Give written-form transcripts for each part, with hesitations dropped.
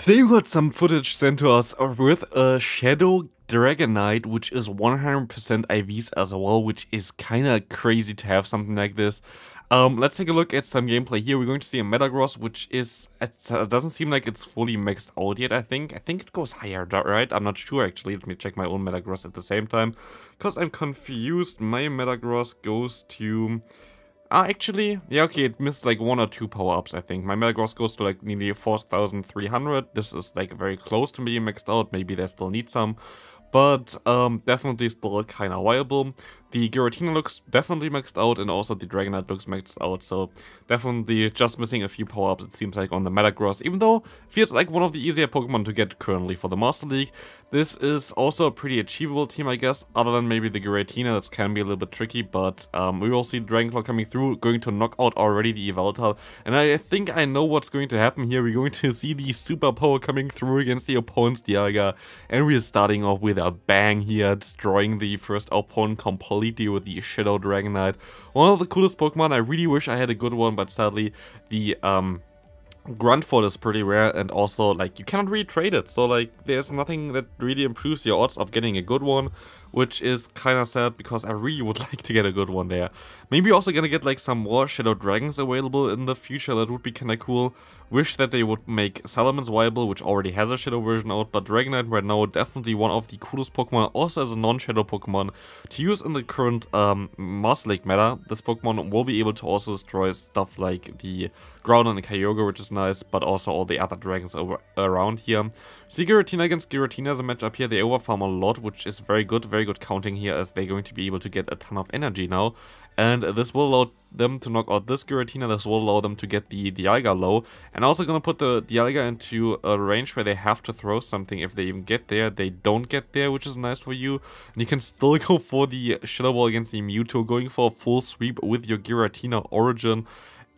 Today we got some footage sent to us with a Shadow Dragonite, which is 100% IVs as well, which is kinda crazy to have something like this. Let's take a look at some gameplay here. We're going to see a Metagross, which is, it doesn't seem like it's fully maxed out yet, I think it goes higher, right? I'm not sure actually. Let me check my own Metagross at the same time, because I'm confused. My Metagross goes to... actually, yeah, okay, it missed like 1 or 2 power-ups, I think. My Metagross goes to like nearly 4,300. This is like very close to being maxed out. Maybe they still need some, but definitely still kinda viable. The Giratina looks definitely maxed out, and also the Dragonite looks maxed out, so definitely just missing a few power-ups, it seems like, on the Metagross, even though feels like one of the easier Pokemon to get currently for the Master League. This is also a pretty achievable team, I guess, other than maybe the Giratina. That can be a little bit tricky, but we will see Dragonclaw coming through, going to knock out already the Yveltal, and I think I know what's going to happen here. We're going to see the Super Power coming through against the opponent's Dialga, and we're starting off with a bang here, destroying the first opponent completely with the Shadow Dragonite. One of the coolest Pokemon. I really wish I had a good one, but sadly the Gruntfort is pretty rare, and also like you cannot really trade it, so like there's nothing that really improves your odds of getting a good one, which is kind of sad because I really would like to get a good one there. Maybe also gonna get like some more Shadow Dragons available in the future. That would be kind of cool. Wish that they would make Salamence viable, which already has a Shadow version out, but Dragonite right now definitely one of the coolest Pokemon, also as a non-Shadow Pokemon to use in the current Master League meta. This Pokemon will be able to also destroy stuff like the Groudon and Kyogre, which is nice, but also all the other dragons around here. See Giratina against Giratina as a matchup here. They overfarm a lot, which is very good counting here, as they're going to be able to get a ton of energy now. And this will allow them to knock out this Giratina. This will allow them to get the Dialga low. And also gonna put the Dialga into a range where they have to throw something if they even get there. They don't get there, which is nice for you. And you can still go for the Shadow Ball against the Mewtwo, going for a full sweep with your Giratina Origin.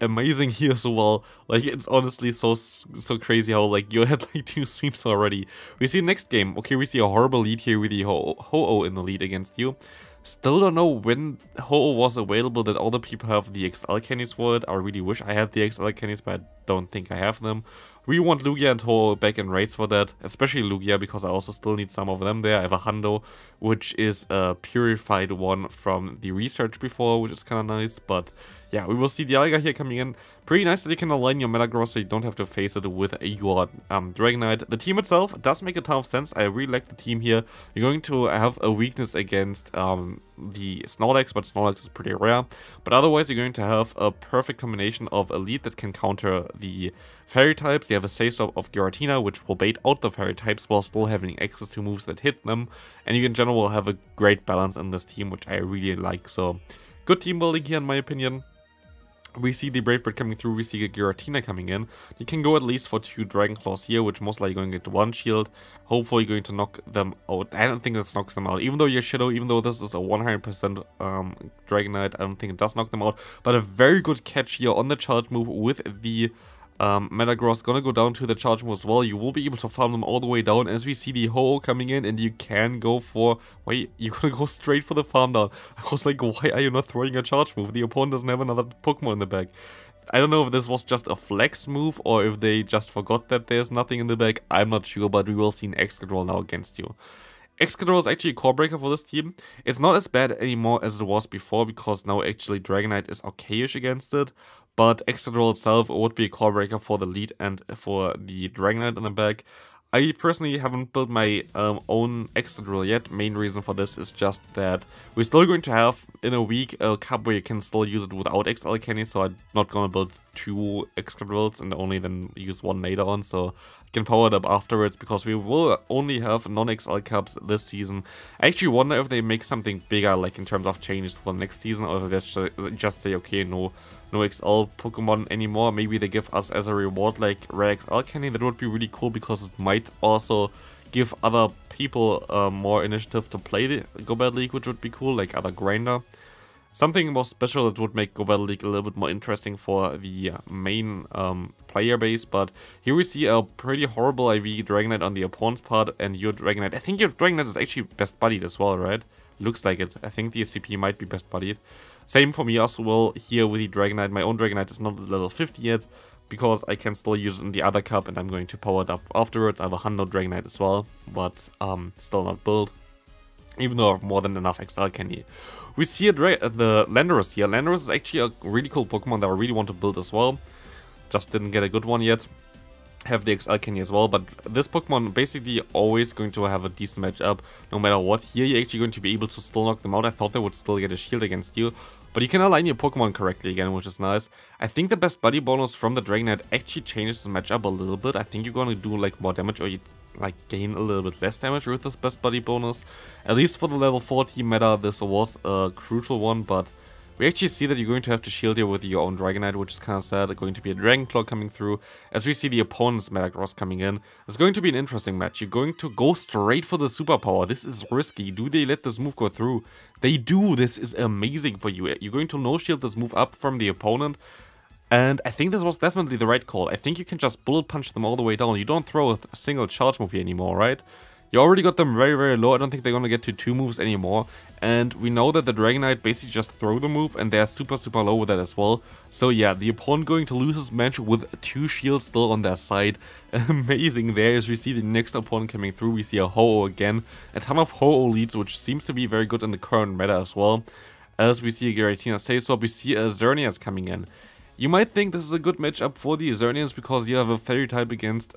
Amazing here as well. Like, it's honestly so crazy how like you had like 2 sweeps already. We see next game. Okay, we see a horrible lead here with the Ho-Oh in the lead against you. Still don't know when Ho-Oh was available, that all the people have the XL candies for it. I really wish I had the XL candies, but I don't think I have them. We want Lugia and Ho-Oh back in raids for that, especially Lugia, because I also still need some of them there. I have a Hundo, which is a purified one from the research before, which is kind of nice, but yeah, we will see Dialga here coming in. Pretty nice that you can align your Metagross so you don't have to face it with your Dragonite. The team itself does make a ton of sense. I really like the team here. You're going to have a weakness against the Snorlax, but Snorlax is pretty rare. But otherwise, you're going to have a perfect combination of Elite that can counter the Fairy types. You have a Say-So of Giratina, which will bait out the Fairy types while still having access to moves that hit them. And you in general will have a great balance in this team, which I really like. So, good team building here in my opinion. We see the Brave Bird coming through, we see a Giratina coming in. You can go at least for 2 Dragonclaws here, which most likely going to get 1 shield. Hopefully going to knock them out. I don't think this knocks them out. Even though your Shadow, even though this is a 100% Dragonite, I don't think it does knock them out. But a very good catch here on the charge move with the Metagross. Gonna go down to the charge move as well. You will be able to farm them all the way down as we see the Ho-Oh coming in, and you can go for... Wait, you're gonna go straight for the farm down. I was like, why are you not throwing a charge move? The opponent doesn't have another Pokemon in the back. I don't know if this was just a flex move or if they just forgot that there's nothing in the back. I'm not sure, but we will see an Excadrill now against you. Excadrill is actually a core breaker for this team. It's not as bad anymore as it was before, because now actually Dragonite is okayish against it. But Excadrill itself would be a core breaker for the lead and for the Dragonite in the back. I personally haven't built my own Excadrill yet. Main reason for this is just that we're still going to have in a week a cup where you can still use it without XL candy, so I'm not gonna build 2 Excadrills and only then use 1 later on, so I can power it up afterwards, because we will only have non-XL cups this season. I actually wonder if they make something bigger, like in terms of changes for next season, or if they just say, okay, no XL Pokemon anymore. Maybe they give us as a reward like rare XL candy. That would be really cool, because it might also give other people more initiative to play the Go Battle League, which would be cool, like other grinder. Something more special that would make Go Battle League a little bit more interesting for the main player base. But here we see a pretty horrible IV Dragonite on the opponent's part, and your Dragonite, I think your Dragonite is actually best buddied as well, right? Looks like it. I think the SCP might be best buddied. Same for me as well here with the Dragonite. My own Dragonite is not at level 50 yet, because I can still use it in the other cup, and I'm going to power it up afterwards. I have a Shadow Dragonite as well, but still not built, even though I have more than enough XL candy. We see the Landorus here. Landorus is actually a really cool Pokemon that I really want to build as well. Just didn't get a good one yet. Have the XL candy as well, but this Pokemon basically always going to have a decent matchup no matter what. Here you're actually going to be able to still knock them out. I thought they would still get a shield against you, but you can align your Pokemon correctly again, which is nice. I think the best buddy bonus from the Dragonite actually changes the matchup a little bit. I think you're going to do like more damage, or you like gain a little bit less damage with this best buddy bonus. At least for the level 40 meta, this was a crucial one, but we actually see that you're going to have to shield here with your own Dragonite, which is kind of sad. There's going to be a Dragon Claw coming through. As we see the opponent's Metagross coming in, it's going to be an interesting match. You're going to go straight for the superpower. This is risky. Do they let this move go through? They do. This is amazing for you. You're going to no-shield this move up from the opponent. And I think this was definitely the right call. I think you can just bullet punch them all the way down. You don't throw a single charge move here anymore, right? You already got them very, very low. I don't think they're going to get to 2 moves anymore. And we know that the Dragonite basically just throw the move, and they're super, super low with that as well. So yeah, the opponent going to lose his match with 2 shields still on their side. Amazing there. As we see the next opponent coming through, we see a Ho-Oh again. A ton of Ho-Oh leads, which seems to be very good in the current meta as well. As we see a Giratina Sasor, we see a Xerneas coming in. You might think this is a good matchup for the Xerneas because you have a Fairy type against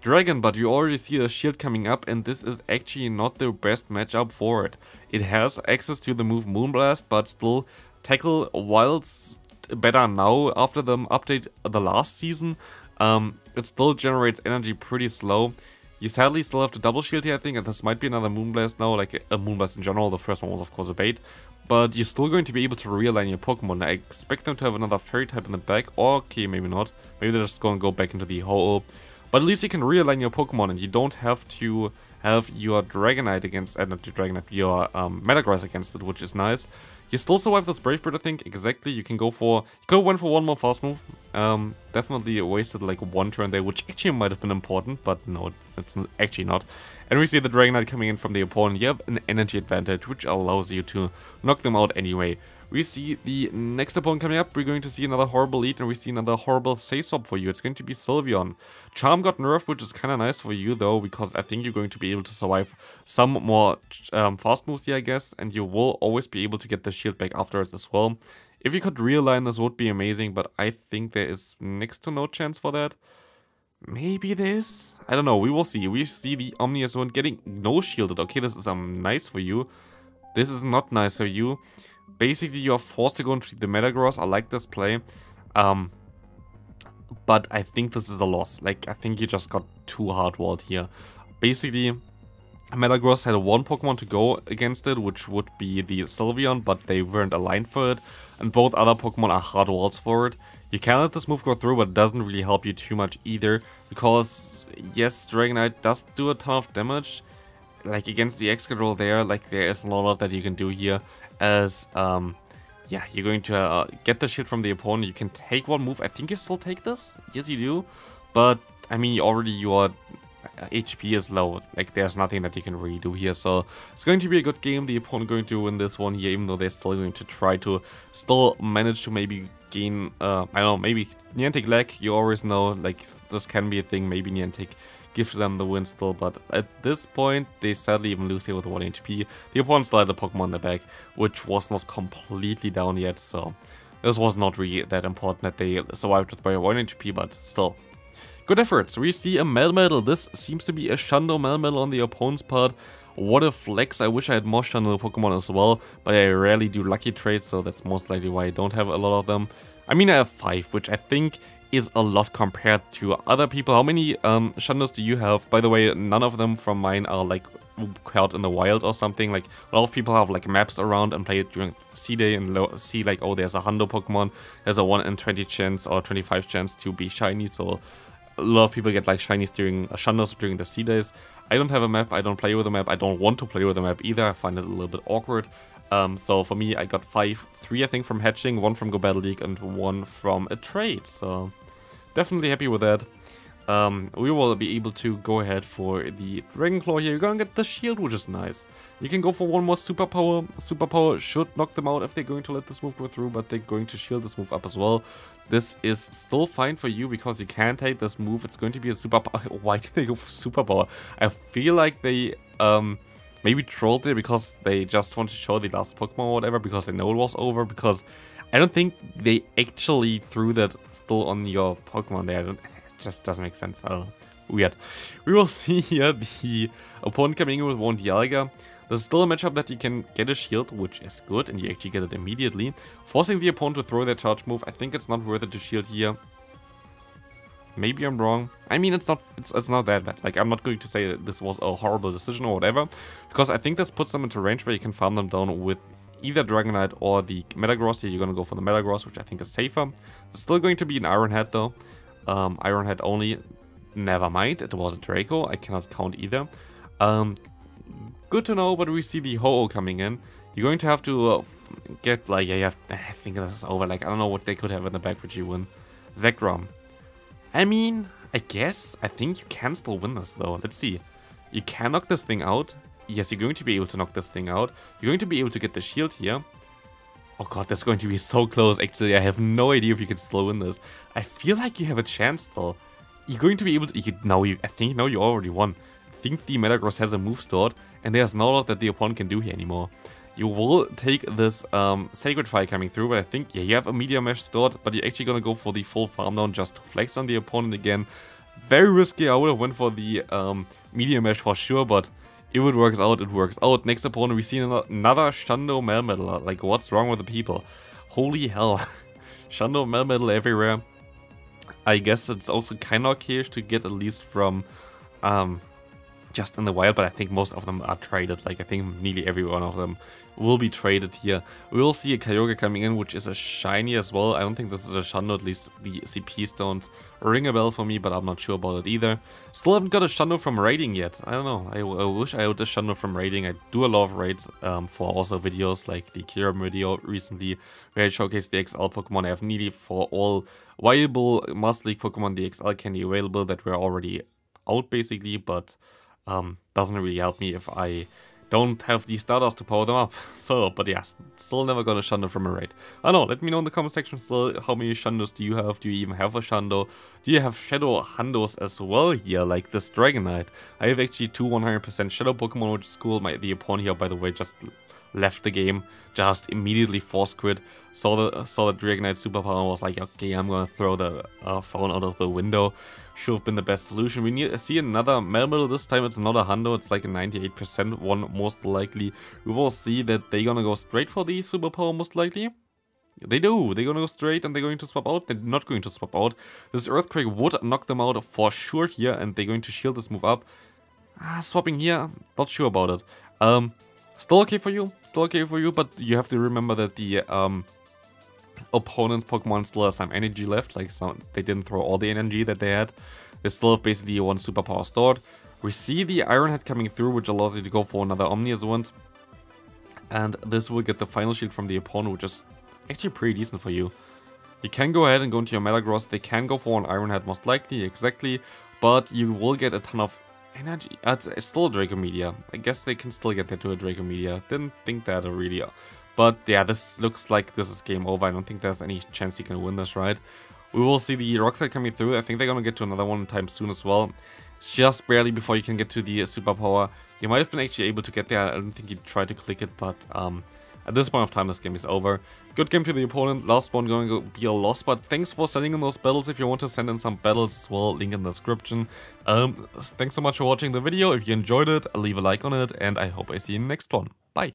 Dragon, but you already see the shield coming up, and this is actually not the best matchup for it. It has access to the move Moonblast, but still tackle Wild's better now after the update the last season. It still generates energy pretty slow. You sadly still have to double shield here, I think, and this might be another Moonblast now, like a Moonblast in general. The first one was of course a bait, but you're still going to be able to realign your Pokemon. I expect them to have another Fairy type in the back, or okay, maybe not. Maybe they're just going to go back into the Ho-Oh. But at least you can realign your Pokemon, and you don't have to have your Dragonite against, not your Dragonite, your Metagross against it, which is nice. You still survive this Brave Bird, I think, exactly. You can go for, you could have went for one more fast move. Definitely wasted like 1 turn there, which actually might have been important, but no, it's actually not. And we see the Dragonite coming in from the opponent. You have an energy advantage, which allows you to knock them out anyway. We see the next opponent coming up. We're going to see another horrible lead, and we see another horrible Sasop for you. It's going to be Sylveon. Charm got nerfed, which is kind of nice for you though, because I think you're going to be able to survive some more fast moves here, I guess, and you will always be able to get the shield back afterwards as well. If you could realign this, would be amazing, but I think there is next to no chance for that. Maybe there is? I don't know, we will see. We see the Omniazone getting no shielded. Okay, this is nice for you. This is not nice for you. Basically, you are forced to go into the Metagross. I like this play. But I think this is a loss. Like, I think you just got too hard-walled here. Basically, Metagross had 1 Pokemon to go against it, which would be the Sylveon, but they weren't aligned for it. And both other Pokemon are hard walls for it. You can let this move go through, but it doesn't really help you too much either. Because, yes, Dragonite does do a ton of damage. Like, against the Excadrill there, like, there is not a lot that you can do here. As, yeah, you're going to get the shit from the opponent. You can take 1 move. I think you still take this. Yes, you do. But, I mean, your HP is low. Like, there's nothing that you can really do here. So, it's going to be a good game. The opponent going to win this one here, even though they're still going to try to still manage to maybe gain, I don't know, maybe Niantic lag. You always know, like, this can be a thing. Maybe Niantic gives them the win still, but at this point, they sadly even lose here with 1 HP. The opponent still had a Pokemon in the back, which was not completely down yet, so this was not really that important that they survived with by 1 HP, but still. Good efforts. We see a Melmetal. This seems to be a Shundo Melmetal on the opponent's part. What a flex. I wish I had more Shundo Pokemon as well, but I rarely do lucky trades, so that's most likely why I don't have a lot of them. I mean, I have 5, which I think is a lot compared to other people. How many Shundos do you have? By the way, none of them from mine are like caught in the wild or something. Like, a lot of people have like maps around and play it during C-Day and see like, oh, there's a Hundo Pokemon, there's a 1 in 20 chance or 25 chance to be shiny, so a lot of people get like shinies during Shundos during the C-Days. I don't have a map, I don't play with a map, I don't want to play with a map either, I find it a little bit awkward. So for me, I got 5, 3 I think from hatching, 1 from Go Battle League and 1 from a trade, so definitely happy with that. we will be able to go ahead for the Dragon Claw here. You're gonna get the shield, which is nice. You can go for one more superpower. Superpower should knock them out if they're going to let this move go through, but they're going to shield this move up as well. This is still fine for you because you can take this move. It's going to be a superpower. Why did they go for superpower? I feel like they maybe trolled it because they just want to show the last Pokemon or whatever, because they know it was over, because I don't think they actually threw that still on your Pokemon there. It just doesn't make sense. I don't know. Weird. We will see here the opponent coming in with one Dialga. There's still a matchup that you can get a shield, which is good, and you actually get it immediately. Forcing the opponent to throw their charge move, I think it's not worth it to shield here. Maybe I'm wrong. I mean, it's not that bad. Like, I'm not going to say that this was a horrible decision or whatever, because I think this puts them into range where you can farm them down with either Dragonite or the Metagross. Here you're gonna go for the Metagross, which I think is safer. It's still going to be an Iron Head though. Iron Head only. Never mind, it was a Draco. I cannot count either. Good to know, but we see the Ho-Oh coming in. You're going to have to get, like, yeah, I think this is over. Like, I don't know what they could have in the back which you win. Zekrom. I mean, I think you can still win this though. Let's see. You can knock this thing out. Yes, you're going to be able to knock this thing out. You're going to be able to get the shield here. Oh god, that's going to be so close. Actually, I have no idea if you can still win this. I feel like you have a chance still. You're going to be able to... I think now you already won. I think the Metagross has a move stored, and there's not a lot that the opponent can do here anymore. You will take this Sacred Fire coming through, but I think, yeah, you have a Meteor Mesh stored, but you're actually gonna go for the full farm down just to flex on the opponent again. Very risky. I would have went for the Meteor Mesh for sure, but if it works out, it works out. Next opponent, we see another Shadow Melmetal. Like, what's wrong with the people? Holy hell. Shadow Melmetal everywhere. I guess it's also kind of okay to get at least from just in the wild, but I think most of them are traded. Like, I think nearly every one of them will be traded here. We will see a Kyogre coming in, which is a shiny as well. I don't think this is a Shando, at least the CPs don't ring a bell for me, but I'm not sure about it either. Still haven't got a Shando from raiding yet. I don't know. I wish I had a Shando from raiding. I do a lot of raids for also videos like the Kyurem video recently, where I showcased the XL Pokemon. I have nearly for all viable Master League Pokemon the XL candy available that were already out basically, but doesn't really help me if I don't have the starters to power them up. So, but yeah, still never got a Shando from a raid. I don't know, let me know in the comment section still how many Shandos do you have? Do you even have a Shando? Do you have Shadow Hundos as well here, like this Dragonite? I have actually two 100% Shadow Pokemon, which is cool. The opponent here, by the way, just left the game, just immediately force quit, saw the Dragonite superpower and was like, okay, I'm gonna throw the phone out of the window. Should have been the best solution. We see another Melmetal. This time it's not a Hundo, it's like a 98% one most likely. We will see that they're gonna go straight for the superpower most likely. They do. They're gonna go straight and they're going to swap out. They're not going to swap out. This Earthquake would knock them out for sure here, and they're going to shield this move up. Swapping here, not sure about it. Still okay for you, but you have to remember that the opponent's Pokemon still has some energy left, like they didn't throw all the energy that they had. They still have basically one superpower stored. We see the Iron Head coming through, which allows you to go for another Omniazwand. And this will get the final shield from the opponent, which is actually pretty decent for you. You can go ahead and go into your Metagross. They can go for an Iron Head most likely, exactly. But you will get a ton of energy. It's still a Draco Media. I guess they can still get that to a Draco Media. Didn't think that really. But yeah, this looks like this is game over. I don't think there's any chance you can win this, right? We will see the Rock Slide coming through. I think they're gonna get to another one time soon as well. It's just barely before you can get to the superpower. You might have been actually able to get there. I don't think you tried to click it, but at this point of time, this game is over. Good game to the opponent. Last one going to be a loss, but thanks for sending in those battles. If you want to send in some battles as well, link in the description. Thanks so much for watching the video. If you enjoyed it, leave a like on it, and I hope I see you in the next one. Bye.